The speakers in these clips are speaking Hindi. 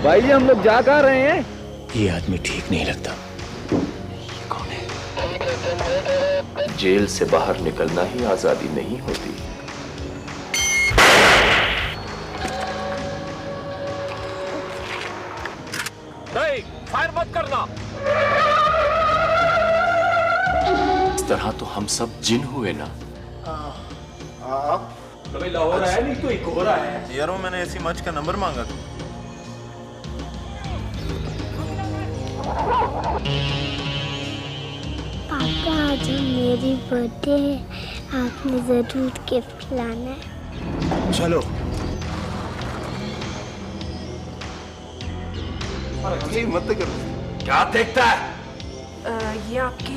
भाई जी हम लोग जा कहाँ रहे हैं? ये आदमी ठीक नहीं लगता। ये कौन है? जेल से बाहर निकलना ही आजादी नहीं होती। नहीं, फायर मत करना। इस तरह तो हम सब जिन हुए ना। कभी लाहौर आया नहीं तो एक हो रहा है यार। वो मैंने ऐसी मच का नंबर मांगा था। पापा आज मेरी बर्थडे है, आपने जरूर गिफ्ट लाना है। चलो। मत करो। क्या देखता है? ये आपके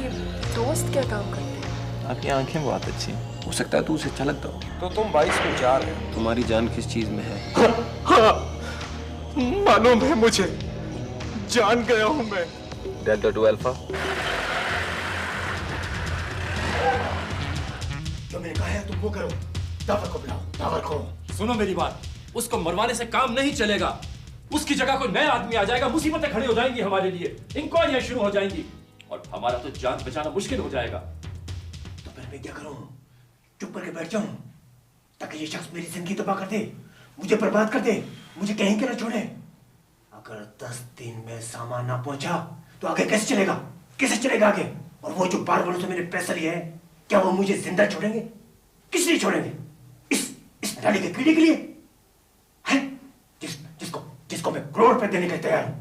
दोस्त क्या काम करते हैं? आपकी आंखें बहुत अच्छी हैं। हो सकता है तू उसे अच्छा लगता हो। तो तुम 22 को 4 है। तुम्हारी जान किस चीज में है? हाँ, मालूम है मुझे। जान गया हूं मैं। Delta 2 alpha. जो मैंने कहा है तुम वो करो। दावर को बुलाओ, दावर को। सुनो मेरी बात, उसको मरवाने से काम नहीं चलेगा। उसकी जगह कोई नया आदमी आ जाएगा, मुसीबतें खड़ी हो जाएंगी हमारे लिए, इंक्वायरियां शुरू हो जाएंगी और हमारा तो जान बचाना मुश्किल हो जाएगा। तो फिर मैं क्या करूं? चुप करके बैठ जाऊं ताकि ये शख्स मेरी जिंदगी तबाह कर दे, मुझे बर्बाद कर दे, मुझे कहीं के ना छोड़े। अगर 10 दिन में सामान ना पहुंचा तो आगे कैसे चलेगा? कैसे चलेगा आगे? और वो जो बार बार से मैंने पैसा लिया है, क्या वो मुझे जिंदा छोड़ेंगे? किस लिए छोड़ेंगे? इस नाली के कीड़े के लिए है? जिसको मैं करोड़ रुपए देने के लिए तैयार हूं,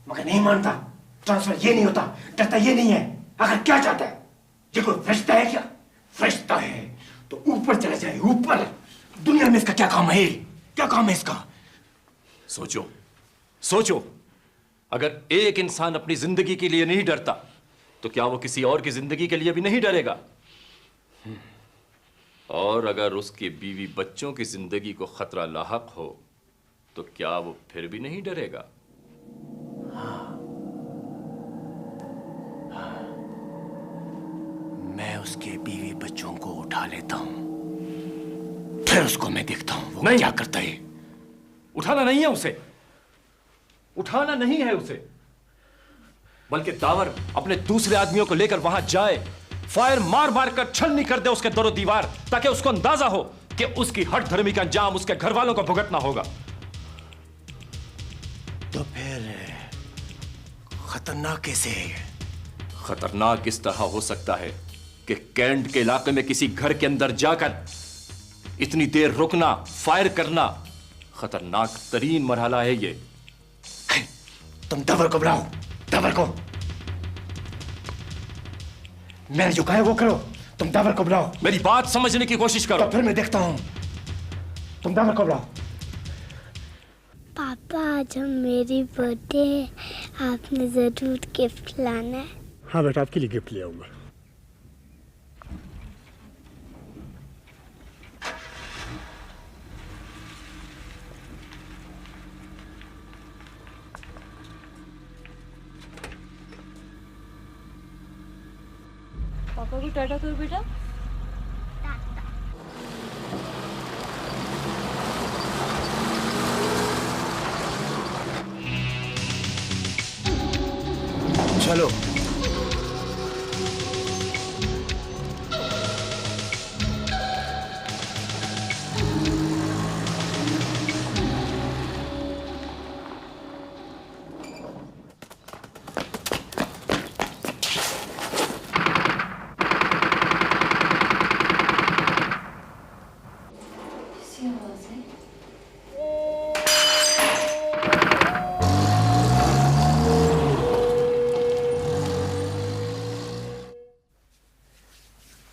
मगर नहीं मानता। ट्रांसफर ये नहीं होता, डरता ये नहीं है। आखिर क्या चाहता है? ये कोई फरिश्ता है क्या? फरिश्ता है तो ऊपर चला जाए, ऊपर। दुनिया में इसका क्या काम है? क्या काम है इसका? सोचो, सोचो, अगर एक इंसान अपनी जिंदगी के लिए नहीं डरता तो क्या वो किसी और की जिंदगी के लिए भी नहीं डरेगा? और अगर उसकी बीवी बच्चों की जिंदगी को खतरा लाहक हो तो क्या वो फिर भी नहीं डरेगा? मैं उसके बीवी बच्चों को उठा लेता हूं, फिर उसको मैं देखता हूं वो नहीं। क्या करता है। उठाना नहीं है उसे, उठाना नहीं है उसे, बल्कि दावर अपने दूसरे आदमियों को लेकर वहां जाए, फायर मार मार कर छलनी कर दे उसके दरो दीवार, ताकि उसको अंदाजा हो कि उसकी हठ धर्मी का अंजाम उसके घर वालों को भुगतना होगा। तो फिर खतरनाक कैसे है? खतरनाक इस तरह हो सकता है कि कैंट के इलाके में किसी घर के अंदर जाकर इतनी देर रुकना, फायर करना खतरनाक तरीन मरहला है ये। तुम दावर को बुलाओ, दावर को। मैंने जो कहा है वो करो। तुम दावर को बुलाओ। मेरी बात समझने की कोशिश करो। तो फिर मैं देखता हूं। तुम दावर को बुलाओ। पापा आज मेरी बर्थडे है, आपने जरूर गिफ्ट लाना है। हाँ बेटा, आपके लिए गिफ्ट ले आऊंगा। पापा को टाटा करो बेटा। चलो।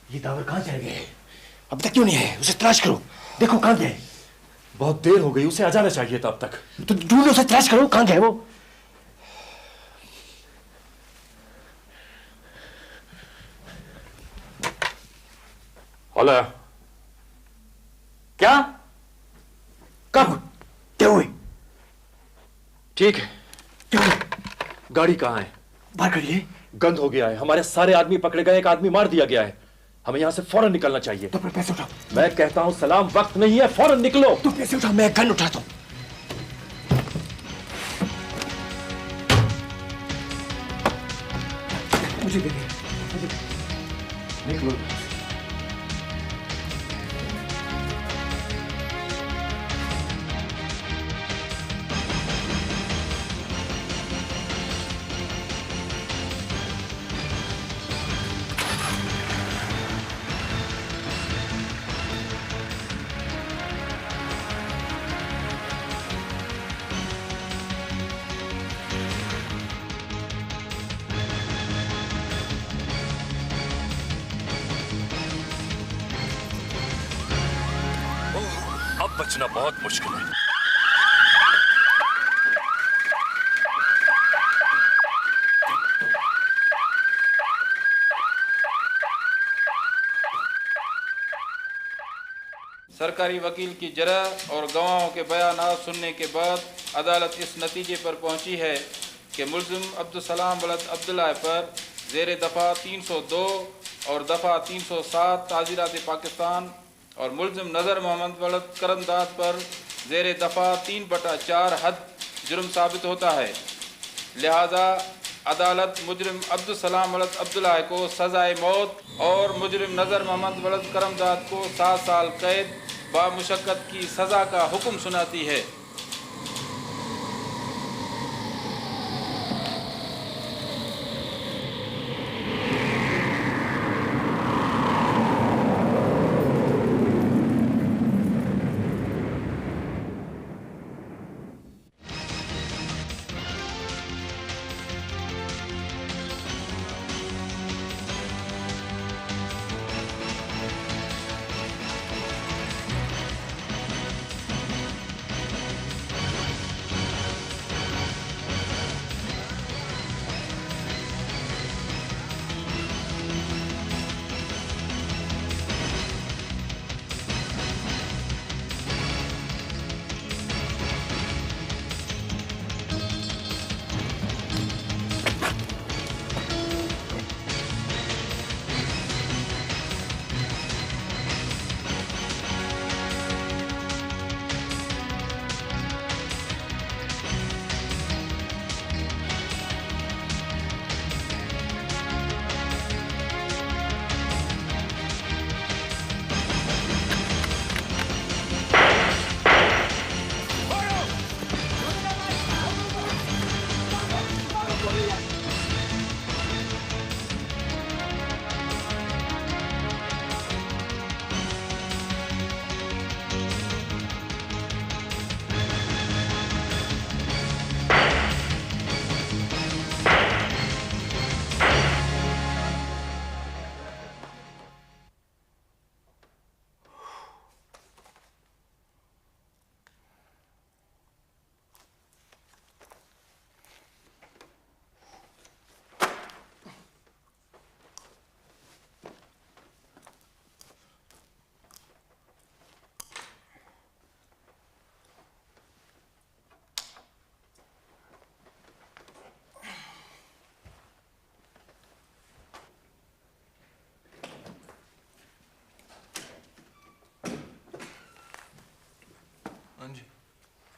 ये दावर कहां चले गए? अब तक क्यों नहीं है? उसे तलाश करो, देखो कहां गए। बहुत देर हो गई, उसे आ जाना चाहिए था अब तक। तो ढूंढो, उसे तलाश करो, कहां गए वो? होला क्या? कब? क्या हुए? ठीक है, क्या हुए? गाड़ी कहाँ है? बाहर करिए। गंद हो गया है, हमारे सारे आदमी पकड़े गए, एक आदमी मार दिया गया है। हमें यहाँ से फौरन निकलना चाहिए। तो फिर पैसे उठाओ। मैं कहता हूँ सलाम, वक्त नहीं है, फौरन निकलो। तो पैसे उठाओ, मैं गन उठाता हूँ। मुझे दे दे, मुझे निकलो। अब बचना बहुत मुश्किल है। सरकारी वकील की जरह और गवाहों के बयानात सुनने के बाद अदालत इस नतीजे पर पहुंची है कि मुल्ज़िम अब्दुलसलाम वलद अब्दुल्लाह पर ज़ेर दफ़ा 302 और दफ़ा 307 ताज़ीरात पाकिस्तान और मुल्ज़िम नज़र मोहम्मद वलद करमदाद पर ज़ेर दफ़ा 3/4 हद जुर्म साबित होता है। लिहाजा अदालत मुजरिम अब्दुलसलाम वलद अब्दुल्लाह को सज़ाए मौत और मुजरिम नज़र मोहम्मद वलद करमदाद को 7 साल कैद बामुशक्कत की सज़ा का हुक्म सुनाती है।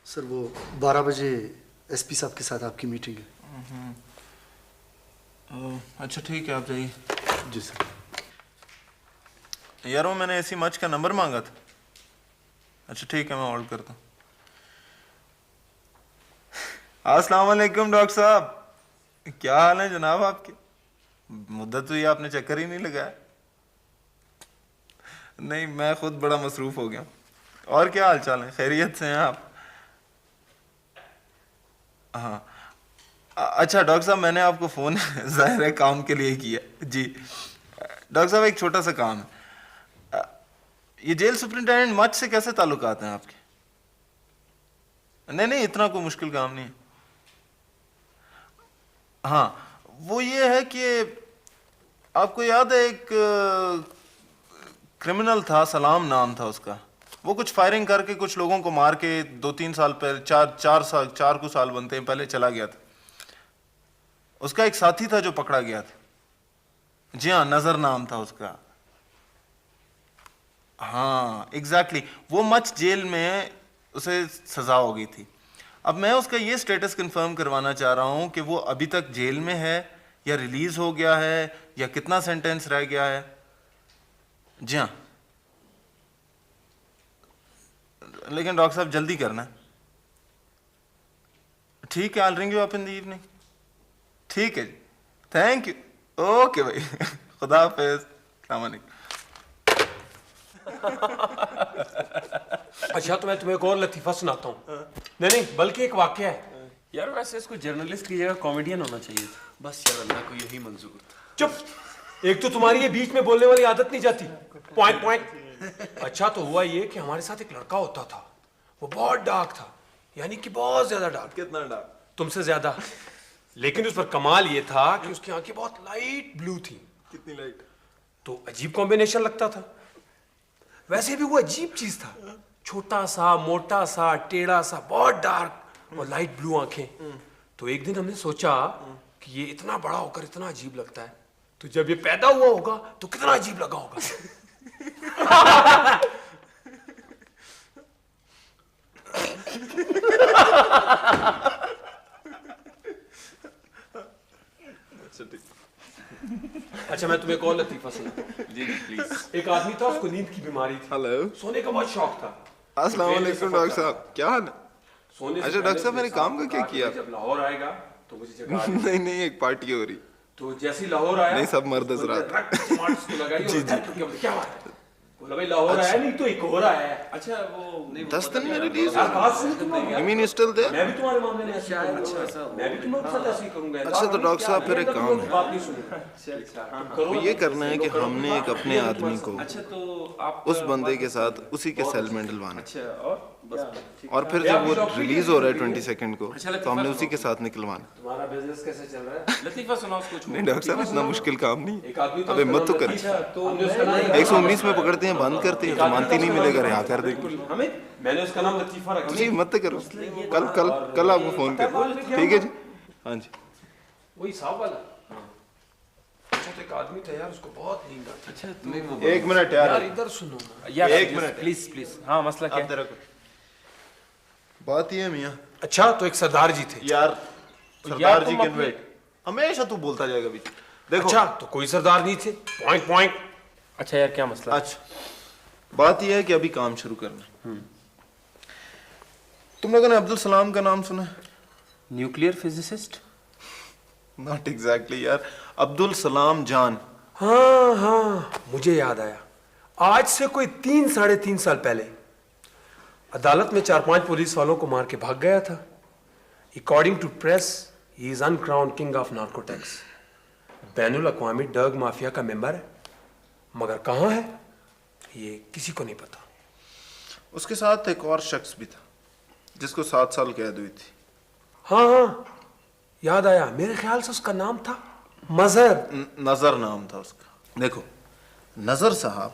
सर वो 12 बजे एसपी साहब के साथ आपकी मीटिंग है। अच्छा ठीक है, आप जाइए। जी सर। यार वो मैंने ऐसी मच का नंबर मांगा था। अच्छा ठीक है, मैं होल्ड करता हूँ। अस्सलाम वालेकुम डॉक्टर साहब, क्या हाल है जनाब आपके? मुद्दत हुई आपने चक्कर ही नहीं लगाया। नहीं, मैं खुद बड़ा मसरूफ हो गया। और क्या हाल चाल है, खैरियत से हैं आप? हाँ अच्छा डॉक्टर साहब, मैंने आपको फ़ोन ज़ाहिर है काम के लिए किया। जी डॉक्टर साहब, एक छोटा सा काम है। ये जेल सुपरिटेंडेंट मच से कैसे ताल्लुकात हैं आपके? नहीं नहीं, इतना कोई मुश्किल काम नहीं है। हाँ वो ये है कि आपको याद है एक क्रिमिनल था, सलाम नाम था उसका। वो कुछ फायरिंग करके कुछ लोगों को मार के 2-3 साल पहले, 4 को साल बनते हैं पहले चला गया था। उसका एक साथी था जो पकड़ा गया था। जी हाँ, नजर नाम था उसका। हाँ एग्जैक्टली, वो मच जेल में उसे सजा हो गई थी। अब मैं उसका ये स्टेटस कंफर्म करवाना चाह रहा हूं कि वो अभी तक जेल में है या रिलीज हो गया है या कितना सेंटेंस रह गया है? जी हाँ, लेकिन डॉक्टर साहब जल्दी करना। ठीक है, I will ring you up in the evening. ठीक है जी, थैंक यू। ओके भाई, खुदा हाफिज, अस्सलाम वालेकुम। अच्छा तो मैं तुम्हें एक और लतीफा सुनाता हूँ। नहीं बल्कि एक वाकया है। यार वैसे इसको जर्नलिस्ट की जगह कॉमेडियन होना चाहिए था। बस यार अल्लाह को यही मंजूर था। चुप, एक तो तुम्हारी ये बीच में बोलने वाली आदत नहीं जाती। Point point. अच्छा तो हुआ ये कि हमारे साथ एक लड़का होता था, वो बहुत डार्क था, यानी कि बहुत ज्यादा डार्क। कितना डार्क? तुमसे ज्यादा। लेकिन उस पर कमाल ये था कि उसकी आंखें बहुत लाइट ब्लू थी। कितनी लाइट? तो अजीब कॉम्बिनेशन लगता था। वैसे भी वो अजीब चीज था, छोटा सा, मोटा सा, टेढ़ा सा, बहुत डार्क और लाइट ब्लू आंखें। तो एक दिन हमने सोचा कि ये इतना बड़ा होकर इतना अजीब लगता है, तो जब ये पैदा हुआ होगा तो कितना अजीब लगा होगा। अच्छा मैं तुम्हें एक और लतीफा सुनाता हूं। जी प्लीज। एक आदमी था, उसको नींद की बीमारी थी। हेलो, सोने का बहुत शौक था। अस्सलाम वालेकुम डॉक्टर साहब, क्या हाल है? सोने से अच्छा डॉक्टर साहब, मैंने काम का क्या किया? जब लाहौर आएगा तो मुझे जगा नहीं नहीं, एक पार्टी हो रही। तो जैसे ही लाहौर आया, नहीं, सब मर्द हज़रात। जी जी। क्या बात है? बोला भाई लाहौर आया नहीं तो एक और आया है। अच्छा वो 10 दिन में रिलीज यार बात सुनो तुम। You mean you're still there? मैं भी तुम्हारे मामले में ऐसे ही करूंगा। मैं भी तुम्हारे साथ ऐसे ही करूंगा। अच्छा तो डॉक्टर साहब फिर एक काम है, बात नहीं सुनूंगा। तो ये करना है कि हमने एक अपने आदमी को अच्छा तो आप उस बंदे के साथ उसी के सेल में डलवाना है, अच्छा और बस और फिर जब वो रिलीज हो रहा है 22 सेकंड को, तो हमने उसी के साथ निकलवाना। तुम्हारा बिजनेस कैसे चल रहा है? लतीफा सुनाओ उसको। नहीं डॉक्टर साहब, इतना मुश्किल काम नहीं। एक आदमी तो अबे मत तो कर। तो हमने उसका नाम 119 में पकड़ते हैं, बंद करते हैं, तो मानती नहीं मिलेगा, यहाँ कर देंगे। हमें मैंने उसका नाम लतीफा रखा। जी मत करो, कल कल कल आपको फोन कर, ठीक है जी? हाँ जी। वही साहब वाला। अच्छा तो एक आदमी था यार, उसको बहुत नींद आती। अच्छा तुम्हें वो एक मिनट यार इधर सुनो ना। यार एक मिनट। Please please. हाँ मसला क्या है? बात ये है मियाँ। अच्छा तो एक सरदार जी थे। यार सरदार जी तुम कैन अपने- वेट, हमेशा तू बोलता जाएगा बीच। देखो अच्छा तो कोई सरदार नहीं थे। Point point. अच्छा यार क्या मसला? अच्छा बात यह है कि अभी काम शुरू करना है। तुम लोगों ने अब्दुल सलाम का नाम सुना है? Nuclear physicist? नॉट एग्जैक्टली यार, अब्दुल सलाम जान। हाँ हाँ मुझे याद आया। आज से कोई 3-3.5 साल पहले अदालत में 4-5 पुलिस वालों को मार के भाग गया था। According to press he is uncrowned king of narcotics. बैनुल अक़वामी ड्रग माफिया का मेंबर है, मगर कहाँ है ये किसी को नहीं पता। उसके साथ एक और शख्स भी था जिसको 7 साल कैद हुई थी। हाँ हाँ याद आया, मेरे ख्याल से उसका नाम था मजहर। नजर नाम था उसका। देखो नजर साहब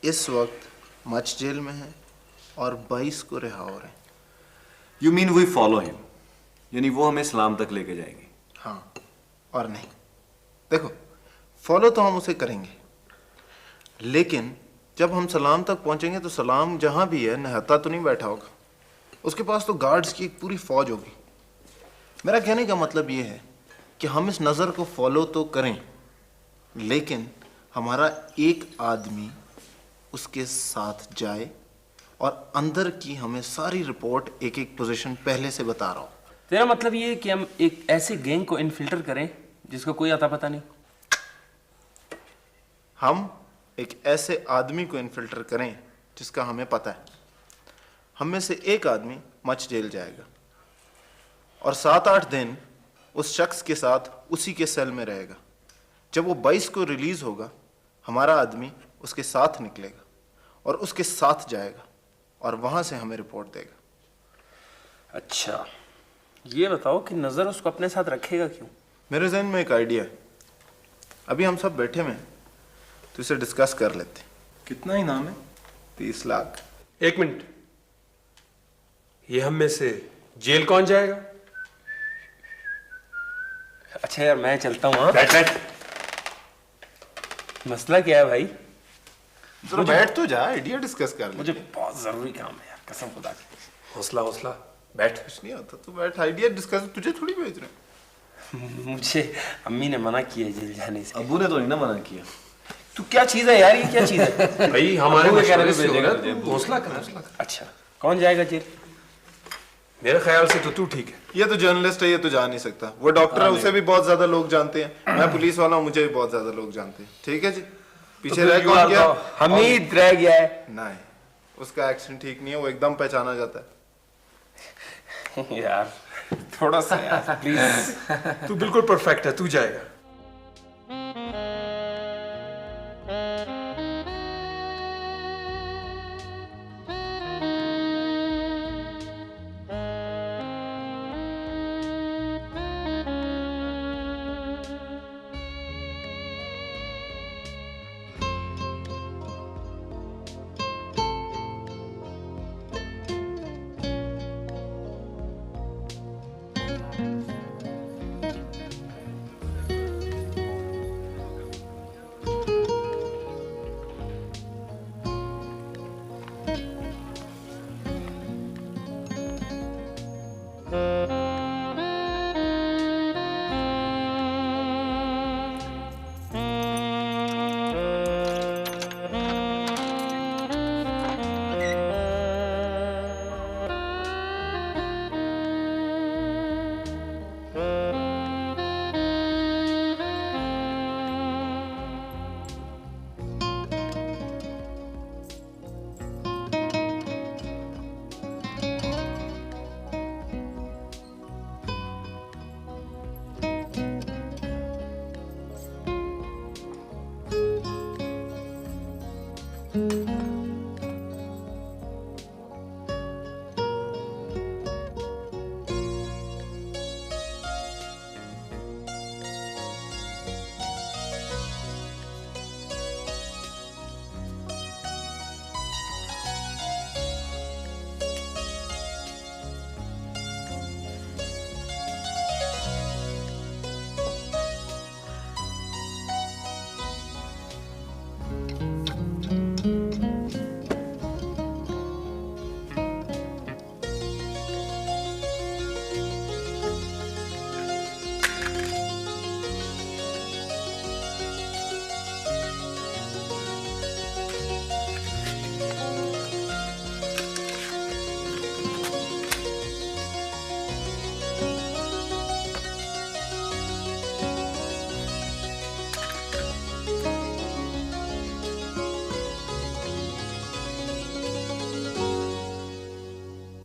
इस वक्त मच जेल में है और 22 को रिहा हो रहे हैं। You mean we follow him, यानी वो हमें इस्लाम तक लेके जाएंगे? हाँ और नहीं, देखो फॉलो तो हम उसे करेंगे, लेकिन जब हम सलाम तक पहुंचेंगे तो सलाम जहां भी है नहता तो नहीं बैठा होगा, उसके पास तो गार्ड्स की एक पूरी फौज होगी। मेरा कहने का मतलब ये है कि हम इस नज़र को फॉलो तो करें, लेकिन हमारा एक आदमी उसके साथ जाए और अंदर की हमें सारी रिपोर्ट एक एक पोजीशन पहले से बता रहा हो। तेरा मतलब ये है कि हम एक ऐसे गैंग को इनफिल्टर करें जिसको कोई आता पता नहीं? हम एक ऐसे आदमी को इनफिल्टर करें जिसका हमें पता है। हम में से एक आदमी मच जेल जाएगा और 7-8 दिन उस शख्स के साथ उसी के सेल में रहेगा। जब वो 22 को रिलीज होगा, हमारा आदमी उसके साथ निकलेगा और उसके साथ जाएगा और वहां से हमें रिपोर्ट देगा। अच्छा ये बताओ कि नजर उसको अपने साथ रखेगा क्यों? मेरे जहन में एक आइडिया है, अभी हम सब बैठे में तो इसे डिस्कस कर लेते हैं। कितना इनाम है? 30 लाख। एक मिनट, ये हम में से जेल कौन जाएगा? अच्छा यार मैं चलता हूँ। हाँ बैठ बैठ। मसला क्या है भाई? जरा बैठ तो जा, आइडिया डिस्कस कर ले। मुझे बहुत जरूरी काम है यार, कसम खुदा की। हौसला हौसला, बैठ। कुछ नहीं आता, तू बैठ, आइडिया डिस्कस, तुझे थोड़ी भेज रहे हैं। मुझे अम्मी ने मना किया है जेल जाने से। अब्बू ने तो नहीं ना मना किया। तू क्या चीज है यार, ये क्या चीज है? भाई हमारे अब्बू के कहने मशवरे पे से भेजेगा होगा, तुझे। तू हौसला कर। अच्छा, कौन जाएगा जेल? मेरे ख्याल से तो तू ठीक है। ये तो जर्नलिस्ट है, ये तो जा नहीं सकता। वो डॉक्टर है, उसे भी बहुत ज्यादा लोग जानते हैं। मैं पुलिस वाला हूँ, मुझे भी बहुत ज्यादा लोग जानते हैं। ठीक है जी, पीछे रह कौन गया? हमीद रह गया है। नहीं, उसका एक्शन ठीक नहीं है, वो एकदम पहचाना जाता है। यार थोड़ा सा यार प्लीज। तू बिल्कुल परफेक्ट है, तू जाएगा।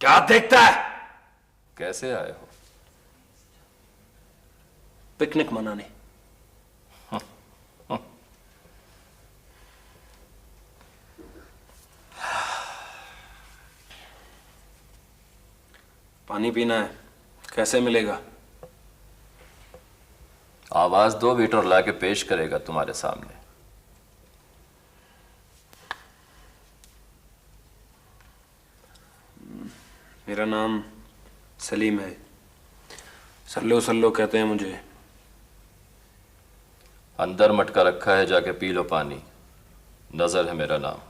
क्या देखता है? कैसे आए हो? पिकनिक मनाने। पानी पीना है, कैसे मिलेगा? आवाज दो, वेटर लाके पेश करेगा तुम्हारे सामने। मेरा नाम सलीम है। सल्लो सल्लो कहते हैं मुझे। अंदर मटका रखा है, जाके पी लो पानी। नजर है मेरा नाम।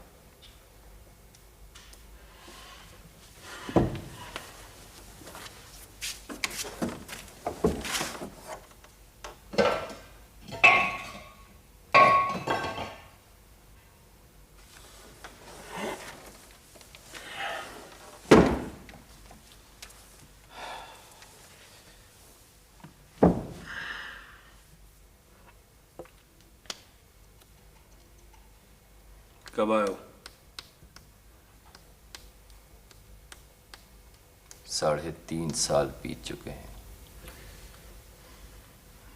कब आए हो? 3.5 साल बीत चुके हैं।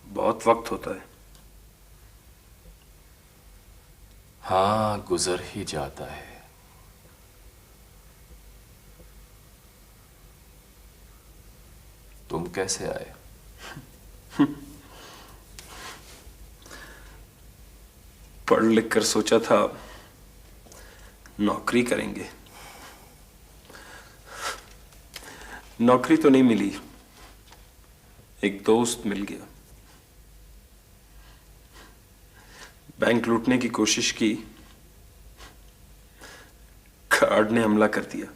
बहुत वक्त होता है। हाँ, गुजर ही जाता है। तुम कैसे आए? पढ़ लिख कर सोचा था नौकरी करेंगे। नौकरी तो नहीं मिली, एक दोस्त मिल गया। बैंक लूटने की कोशिश की, गार्ड ने हमला कर दिया।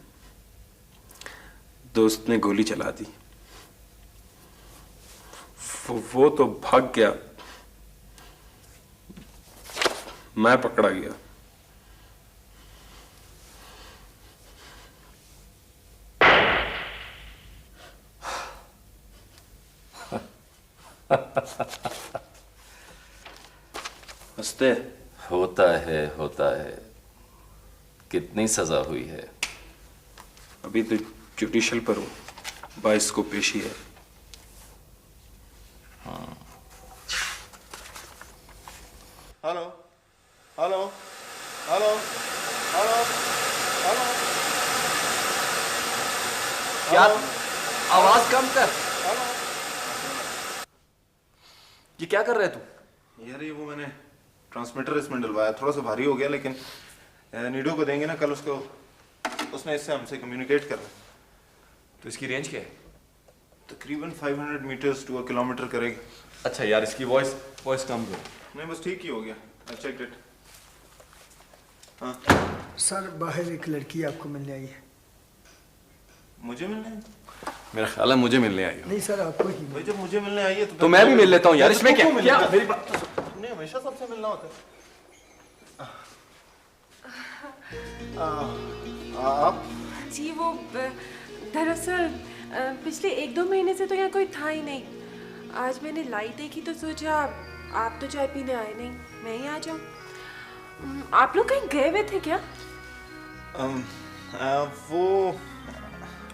दोस्त ने गोली चला दी। वो तो भाग गया, मैं पकड़ा गया। हंसते होता है। कितनी सजा हुई है? अभी तो जुडिशल पर हूं, 22 को पेशी है। Hello hello hello hello hello, क्या आवाज कम कर। ये क्या कर रहे तू? यार ये वो मैंने ट्रांसमीटर इसमें डलवाया, थोड़ा सा भारी हो गया, लेकिन नीडो को देंगे ना कल उसको, उसने इससे हमसे कम्युनिकेट करना। तो इसकी रेंज क्या है? तकरीबन 500 मीटर्स टू 1 किलोमीटर करेगी। अच्छा यार, इसकी वॉइस कम करो। नहीं बस ठीक ही हो गया, आई चेक्ड इट। हाँ सर, बाहर एक लड़की आपको मिलने आई है। मुझे मिलने आई? मेरा ख्याल है मुझे मिलने आई हो। नहीं सर, आपको ही। भाई जब मुझे मिलने आई है तो मैं भी मिल लेता हूँ यार, इसमें क्या? मेरी बात तो सुन। तुमने हमेशा सबसे मिलना होता है। आप जी वो दरअसल पिछले 1-2 महीने से तो यहाँ कोई था ही नहीं। आज मैंने लाइट देखी तो सोचा आप तो चाय पीने आए नहीं, मैं ही आ जाऊँ। आप लोग कहीं गए हुए थे क्या? वो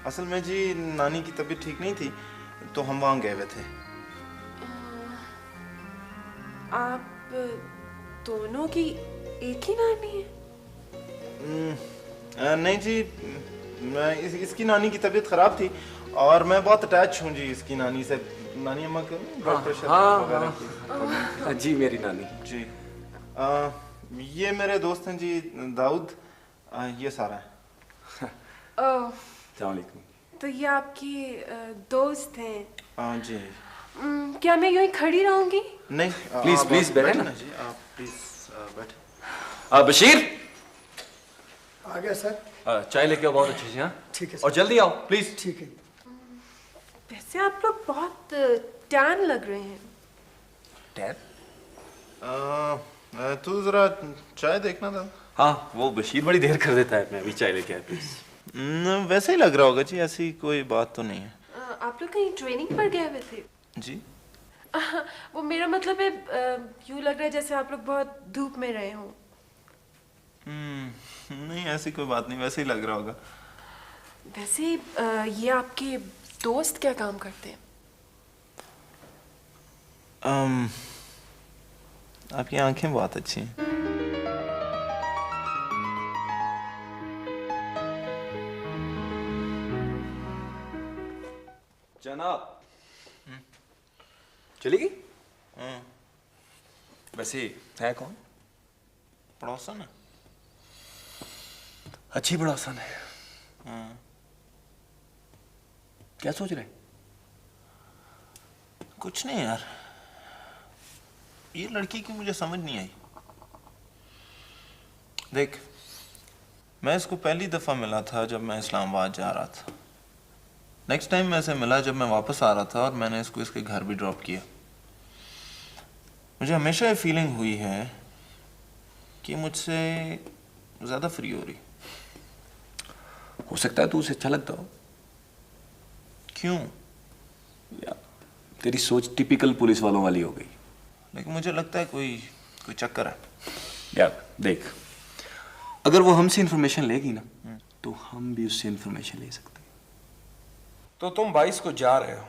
असल में जी नानी की तबीयत ठीक नहीं थी, तो हम वहाँ गए हुए थे। आप दोनों की एक ही नानी है? नहीं जी, इसकी नानी की तबीयत खराब थी और मैं बहुत अटैच हूँ जी इसकी नानी से। नानी अम्मा का ब्लड प्रेशर वगैरह की। जी मेरी नानी जी। ये मेरे दोस्त हैं जी, दाऊद। ये सारा है। तो ये आपके दोस्त हैं? हाँ जी। क्या मैं यूं ही खड़ी रहूंगी? नहीं प्लीज बैठे ना जी, आप प्लीज बैठे। बशीर आ गया सर। चाय लेके आओ बहुत अच्छी सी। हाँ ठीक है और सर। जल्दी आओ प्लीज। ठीक है। वैसे आप लोग बहुत टैन लग रहे हैं। टैन? तू जरा चाय देखना था। हाँ वो बशीर बड़ी देर कर देता है, मैं अभी चाय लेके आया प्लीज। वैसे ही लग रहा होगा जी, ऐसी कोई बात तो नहीं है। आप लोग कहीं ट्रेनिंग पर गए हुए थे? जी वो मेरा मतलब है, यूं लग रहा है जैसे आप लोग बहुत धूप में रहे हों। नहीं ऐसी कोई बात नहीं, वैसे ही लग रहा होगा। वैसे ये आपके दोस्त क्या काम करते हैं? आपकी आंखें बहुत अच्छी हैं। जनाब चली गई? वैसे है कौन? पड़ोसन है। अच्छी पड़ोसन है। क्या सोच रहे? कुछ नहीं यार, ये लड़की की मुझे समझ नहीं आई। देख, मैं इसको पहली दफा मिला था जब मैं इस्लामाबाद जा रहा था। नेक्स्ट टाइम मैं इसे मिला जब मैं वापस आ रहा था और मैंने इसको इसके घर भी ड्रॉप किया। मुझे हमेशा ये फीलिंग हुई है कि मुझसे ज्यादा फ्री हो रही। हो सकता है तू उसे अच्छा लगता हो। क्यों? या तेरी सोच टिपिकल पुलिस वालों वाली हो गई। लेकिन मुझे लगता है कोई चक्कर है। यार देख, अगर वो हमसे इंफॉर्मेशन लेगी ना तो हम भी उससे इंफॉर्मेशन ले सकते हैं। तो तुम 22 को जा रहे हो?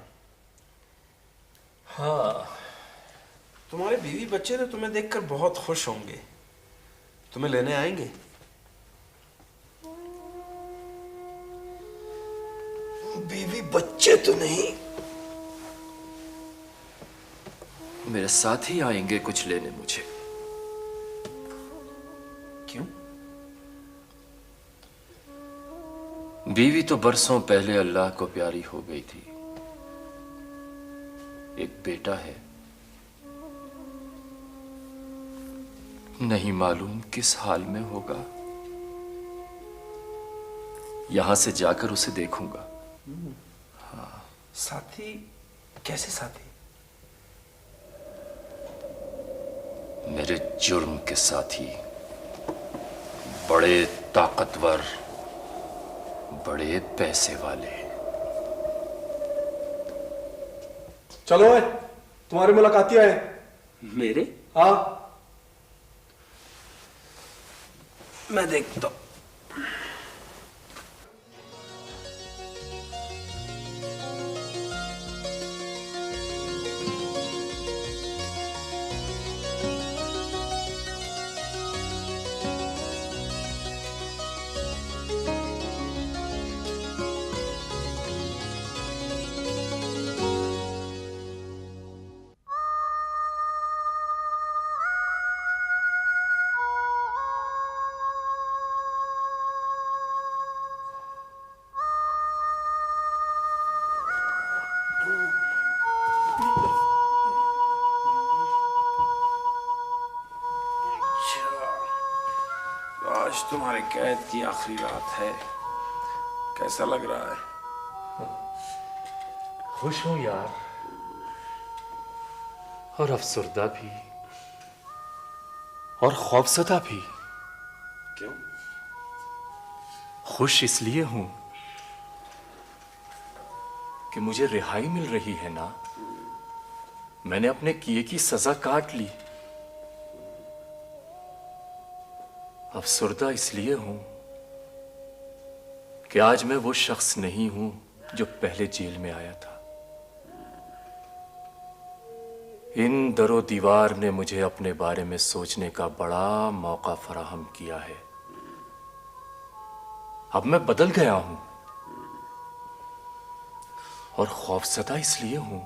हाँ, तुम्हारे बीवी बच्चे तो तुम्हें देखकर बहुत खुश होंगे, तुम्हें लेने आएंगे। बीवी बच्चे तो नहीं, मेरे साथ ही आएंगे कुछ लेने मुझे। क्यों? बीवी तो बरसों पहले अल्लाह को प्यारी हो गई थी। एक बेटा है, नहीं मालूम किस हाल में होगा। यहां से जाकर उसे देखूंगा। हाँ। साथी? कैसे साथी? मेरे जुर्म के साथी, बड़े ताकतवर, बड़े पैसे वाले। चलो है, तुम्हारे मुलाकाती आए। मेरे? हाँ, मैं देखता हूं। आज तुम्हारे कैद की आखिरी रात है, कैसा लग रहा है? खुश हूं यार, और अफसरदा भी, और खौफजदा भी। क्यों? खुश इसलिए हूं कि मुझे रिहाई मिल रही है ना। मैंने अपने किए की सजा काट ली। अफसरदा इसलिए हूं कि आज मैं वो शख्स नहीं हूं जो पहले जेल में आया था। इन दरो दीवार ने मुझे अपने बारे में सोचने का बड़ा मौका फराहम किया है। अब मैं बदल गया हूं, और खौफजदा इसलिए हूं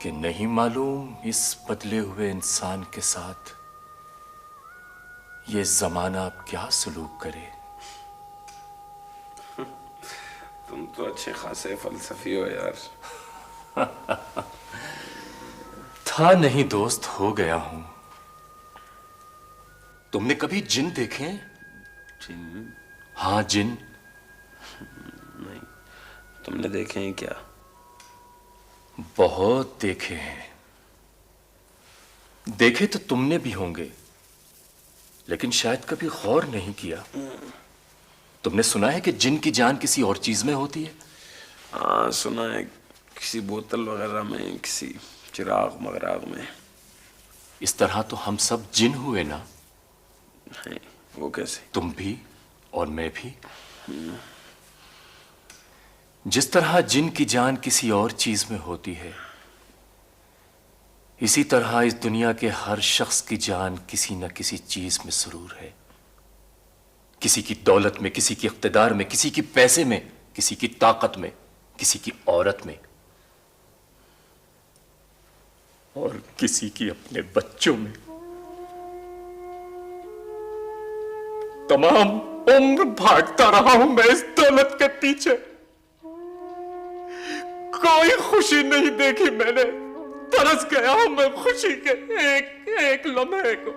कि नहीं मालूम इस बदले हुए इंसान के साथ ये जमाना अब क्या सलूक करे। तुम तो अच्छे खासे फलसफी हो यार। था नहीं दोस्त, हो गया हूं। तुमने कभी जिन देखे हैं? जिन? हाँ, जिन। नहीं, तुमने देखे हैं क्या? बहुत देखे हैं। देखे तो तुमने भी होंगे, लेकिन शायद कभी गौर नहीं किया। तुमने सुना है कि जिन की जान किसी और चीज में होती है? हाँ, सुना है, किसी बोतल वगैरह में, किसी चिराग मगराग में। इस तरह तो हम सब जिन हुए ना। नहीं, वो कैसे? तुम भी और मैं भी। जिस तरह जिन की जान किसी और चीज में होती है, इसी तरह इस दुनिया के हर शख्स की जान किसी न किसी चीज में जरूर है। किसी की दौलत में, किसी की इख्तिदार में, किसी की पैसे में, किसी की ताकत में, किसी की औरत में, और किसी की अपने बच्चों में। तमाम उम्र भागता रहा हूं मैं इस दौलत के पीछे। कोई खुशी नहीं देखी मैंने। तरस गया हूं मैं खुशी के एक एक लम्हे को।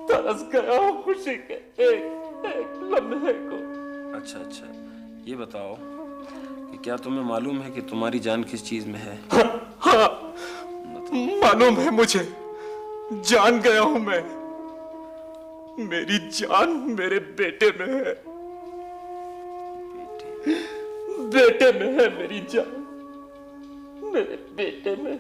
तरस गया हूं खुशी के एक एक लम्हे को। अच्छा अच्छा, ये बताओ कि क्या तुम्हें मालूम है कि तुम्हारी जान किस चीज में है? हाँ, मालूम है मुझे। जान गया हूं मैं। मेरी जान मेरे बेटे में है। बेटे में है मेरी जान, मेरे बेटे में।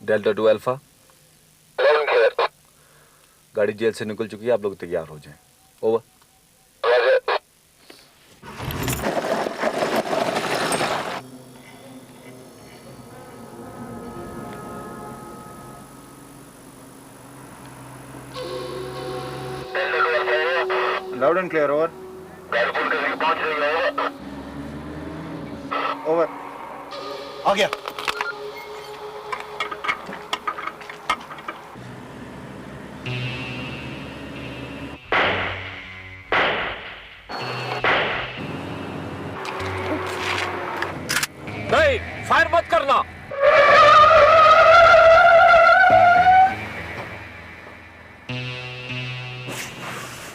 Delta 2 alpha. गाड़ी जेल से निकल चुकी है, आप लोग तैयार हो जाएं। Over. Loud and clear. Over. Over. आ गया। नहीं, फायर मत करना।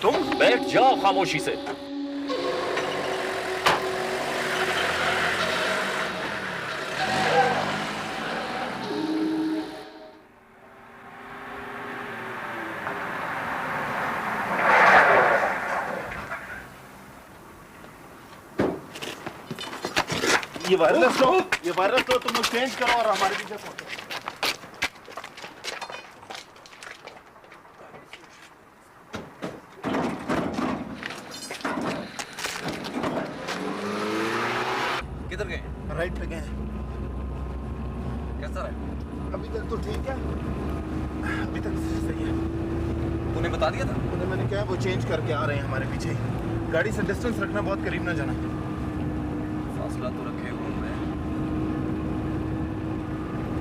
तुम बैठ जाओ खामोशी से। ये वायरलेस लो, तुम लोग चेंज करो और हमारे पीछे पहुंचो। किधर गए? राइट पे गए। कैसा रहा? अभी तक तो ठीक है, अभी तक सही है। तूने बता दिया था? उन्हें मैंने कहा वो चेंज करके आ रहे हैं हमारे पीछे। गाड़ी से डिस्टेंस रखना, बहुत करीब ना जाना। फासला तो रखे हुए हैं।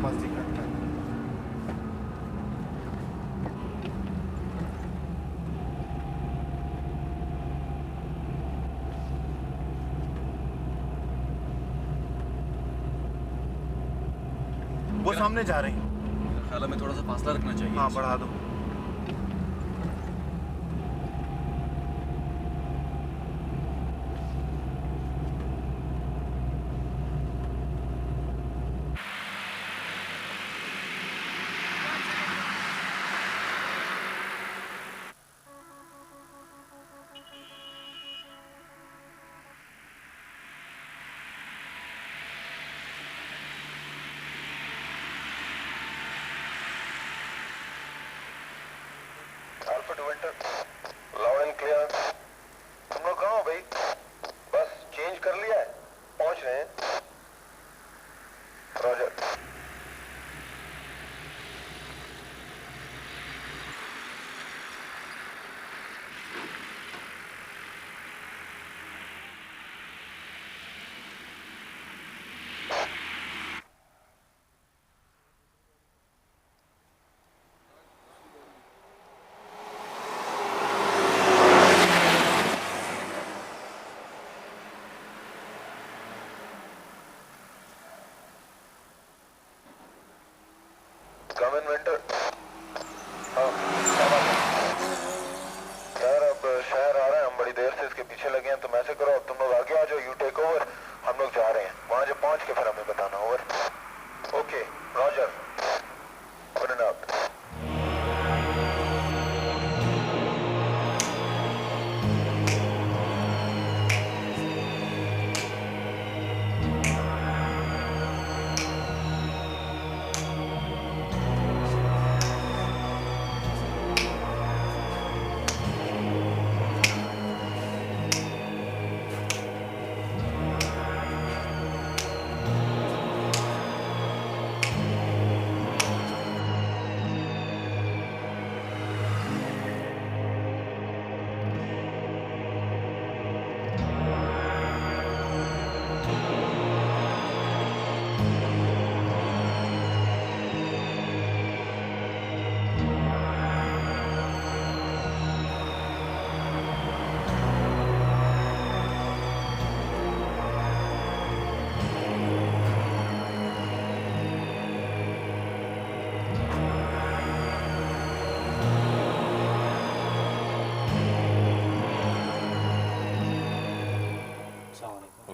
बस ठीक है। वो सामने जा रहे हैं। मेरे ख्याल में थोड़ा सा फासला रखना चाहिए। हाँ, बढ़ा दो। Loud and clear. तुम लोग कहाँ हो भाई? बस चेंज कर लिया है, पहुंच रहे हैं। रॉजर। इन्वेंटर। हाँ, यार अब शहर आ रहा है, हम बड़ी देर से इसके पीछे लगे हैं, तुम ऐसे करो, अब तुम लोग आगे आ जाओ, यू टेक ओवर, हम लोग जा रहे हैं, वहां जब पहुंच के फिर हमें बताना। Over. Okay Roger, good night.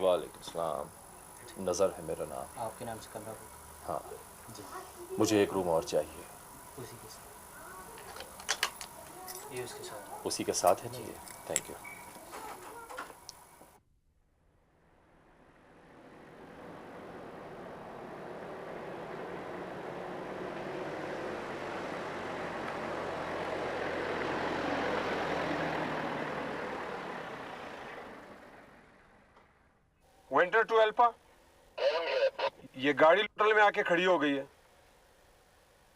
वालेकुम सलाम। नज़र है मेरा नाम। आपके नाम से कमरा बुक? हाँ जी। मुझे एक रूम और चाहिए। उसी के साथ, ये उसके साथ, उसी के साथ है ना ये? Thank you. वेंटर टू एल्फा, ये गाड़ी होटल में आके खड़ी हो गई है।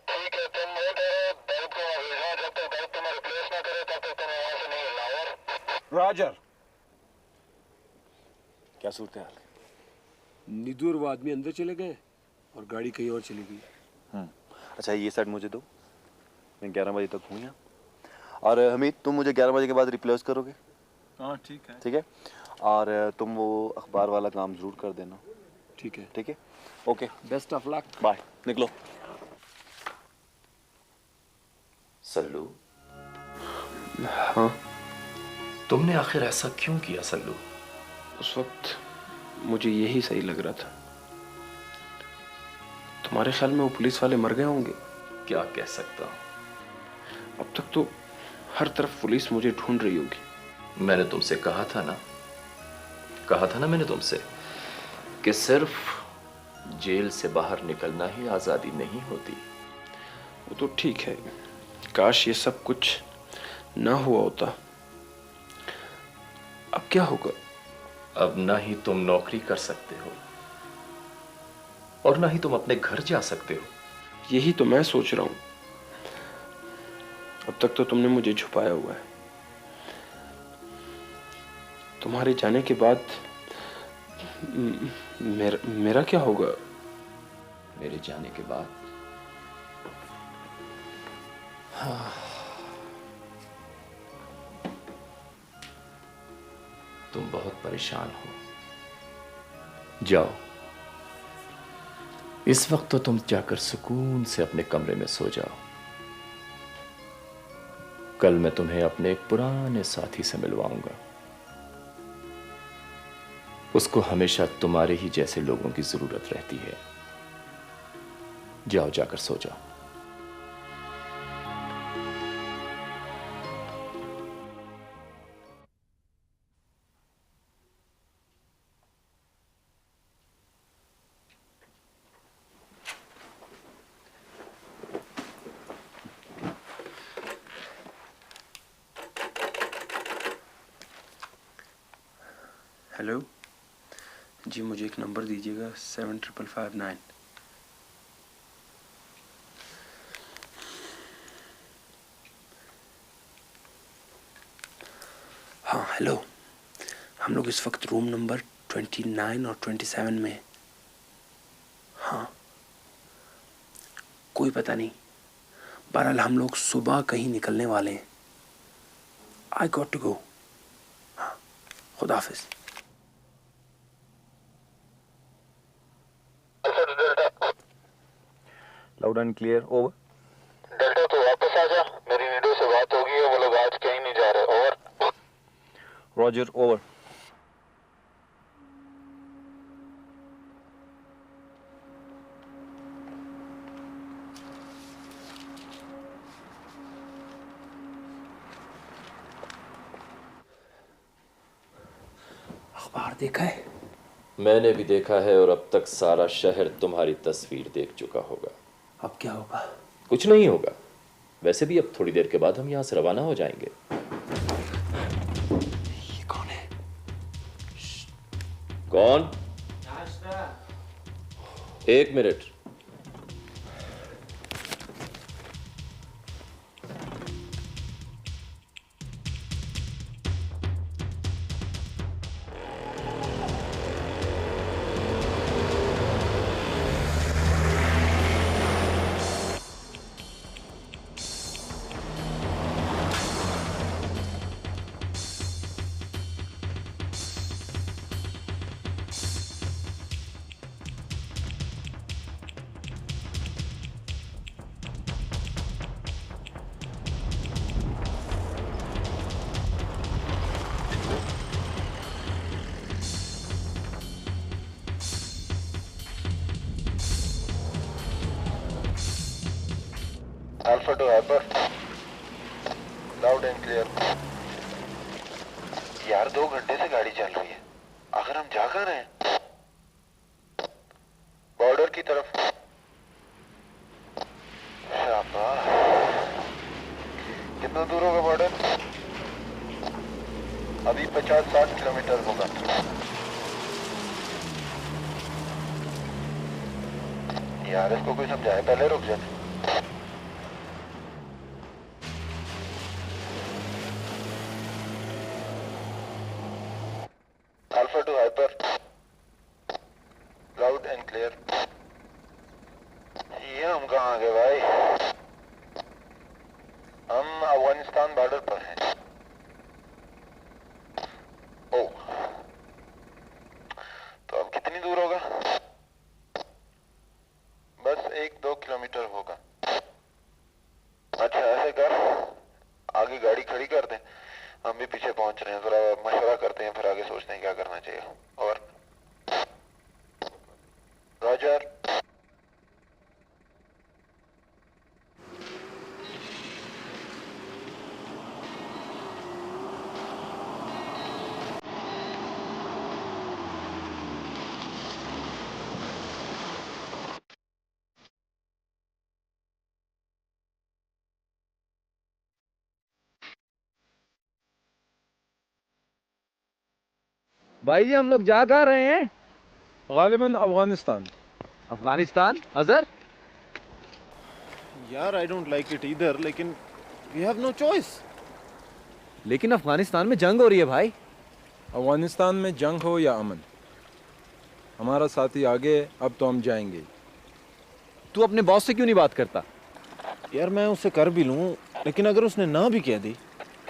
ठीक है, तुम वेट करो, दर्द को भेजना, जब तक दर्द तुम्हें रिप्लेस ना करे तब तक तुम्हें वहां से नहीं हिलना। और रॉजर। क्या सूरत हाल? निधु और वो आदमी अंदर चले गए और गाड़ी कहीं और चली गई। अच्छा, ये सेट मुझे दो, मैं 11 बजे तक हूँ यहाँ। और हमीद, तुम मुझे 11 बजे के बाद रिप्लेस करोगे? हाँ ठीक है। ठीक है, और तुम वो अखबार वाला काम जरूर कर देना। ठीक है। ठीक है, okay, best of luck. Bye, निकलो। सल्लू। हाँ, तुमने आखिर ऐसा क्यों किया सल्लू? उस वक्त मुझे यही सही लग रहा था। तुम्हारे ख्याल में वो पुलिस वाले मर गए होंगे? क्या कह सकता हूं, अब तक तो हर तरफ पुलिस मुझे ढूंढ रही होगी। मैंने तुमसे कहा था ना मैंने तुमसे कि सिर्फ जेल से बाहर निकलना ही आजादी नहीं होती। वो तो ठीक है, काश ये सब कुछ ना हुआ होता। अब क्या होगा? अब ना ही तुम नौकरी कर सकते हो और ना ही तुम अपने घर जा सकते हो। यही तो मैं सोच रहा हूं। अब तक तो तुमने मुझे छुपाया हुआ है। तुम्हारे जाने के बाद मेरा क्या होगा? मेरे जाने के बाद हाँ, तुम बहुत परेशान हो। जाओ, इस वक्त तो तुम जाकर सुकून से अपने कमरे में सो जाओ। कल मैं तुम्हें अपने एक पुराने साथी से मिलवाऊंगा। उसको हमेशा तुम्हारे ही जैसे लोगों की जरूरत रहती है। जाओ, जाकर सो जाओ। हेलो जी, मुझे एक नंबर दीजिएगा 7559। हाँ हेलो, हम लोग इस वक्त रूम नंबर 29 और 27 में। हाँ, कोई पता नहीं, बहरहाल हम लोग सुबह कहीं निकलने वाले हैं। I got to go. हाँ, खुदा हाफिज। Loud and clear, over. Delta तो वापस आ जा, मेरी नीडो से बात होगी है, वो लोग आज कहीं नहीं जा रहे। ओवर। Roger, over. अखबार देखा है? मैंने भी देखा है और अब तक सारा शहर तुम्हारी तस्वीर देख चुका होगा। अब क्या होगा? कुछ नहीं होगा। वैसे भी अब थोड़ी देर के बाद हम यहां से रवाना हो जाएंगे। ये कौन है? कौन? एक minute. Alpha two hyper, loud and clear. यार 2 घंटे से गाड़ी चल रही है, आखिर हम जा कहाँ रहे हैं? बॉर्डर की तरफ। शाबाश। कितना दूर होगा बॉर्डर? अभी 50-60 किलोमीटर होगा। यार इसको कोई समझाए, पहले रुक जा। Alpha two hyper, loud and clear. ये हम कहाँ आ गए भाई? हम अफगानिस्तान बॉर्डर पर हैं। ओ, तो अब कितनी दूर होगा? बस 1-2 किलोमीटर होगा। अच्छा ऐसे कर, आगे गाड़ी खड़ी कर दे, हम भी पीछे पहुंच रहे हैं, जरा मशवरा करते हैं, फिर आगे सोचते हैं क्या करना चाहिए। और रॉजर। भाई जी हम लोग जा कहाँ रहे हैं? गालिबन अफगानिस्तान। अफगानिस्तान? अजहर? यार I don't like it either, लेकिन वी हैव नो चॉइस। लेकिन अफगानिस्तान में जंग हो रही है भाई। अफगानिस्तान में जंग हो या अमन, हमारा साथी आगे, अब तो हम जाएंगे। तू अपने बॉस से क्यों नहीं बात करता? यार मैं उससे कर भी लूँ, लेकिन अगर उसने ना भी कह दी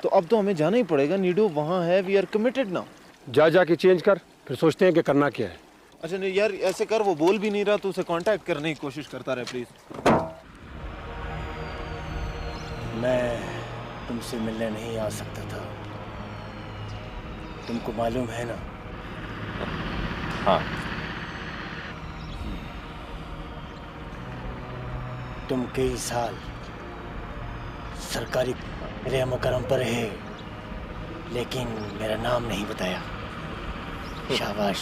तो अब तो हमें जाना ही पड़ेगा। नीडो वहाँ है, वी आर कमिटेड नाउ। जा के चेंज कर, फिर सोचते हैं कि करना क्या है। अच्छा नहीं यार ऐसे कर, वो बोल भी नहीं रहा तो उसे कांटेक्ट करने की कोशिश करता रहे प्लीज। मैं तुमसे मिलने नहीं आ सकता था, तुमको मालूम है ना? हाँ। तुम कई साल सरकारी रहम करम पर रहे, लेकिन मेरा नाम नहीं बताया। शाबाश।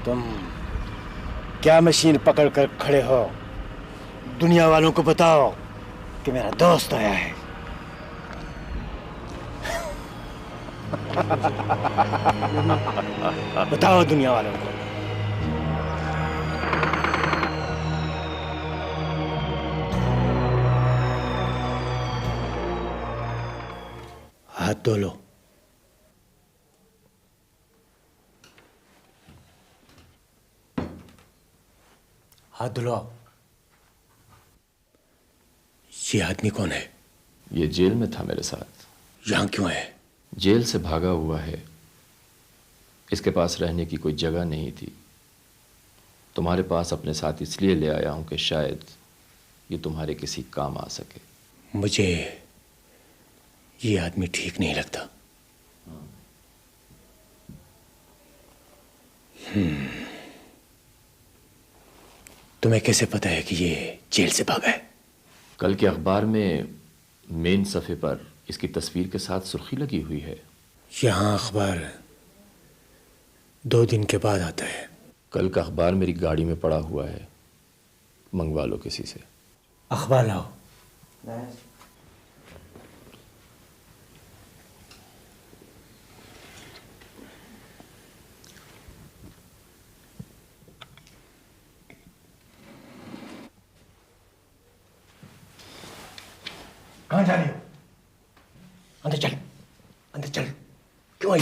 तुम क्या मशीन पकड़ कर खड़े हो? दुनिया वालों को बताओ कि मेरा दोस्त आया है। बताओ दुनिया वालों को। हाथ धो लो। हाथ धुलो। ये आदमी कौन है? ये जेल में था मेरे साथ। यहां क्यों है? जेल से भागा हुआ है, इसके पास रहने की कोई जगह नहीं थी। तुम्हारे पास अपने साथ इसलिए ले आया हूं कि शायद ये तुम्हारे किसी काम आ सके। मुझे ये आदमी ठीक नहीं लगता। तुम्हें कैसे पता है कि ये जेल से भागा है? कल के अखबार में मेन सफ़े पर इसकी तस्वीर के साथ सुर्खी लगी हुई है। यहाँ अखबार 2 दिन के बाद आता है। कल का अखबार मेरी गाड़ी में पड़ा हुआ है, मंगवा लो किसी से। अखबार लाओ। कहाँ जा रही हो? अंदर चल, अंदर चल। क्यों आई?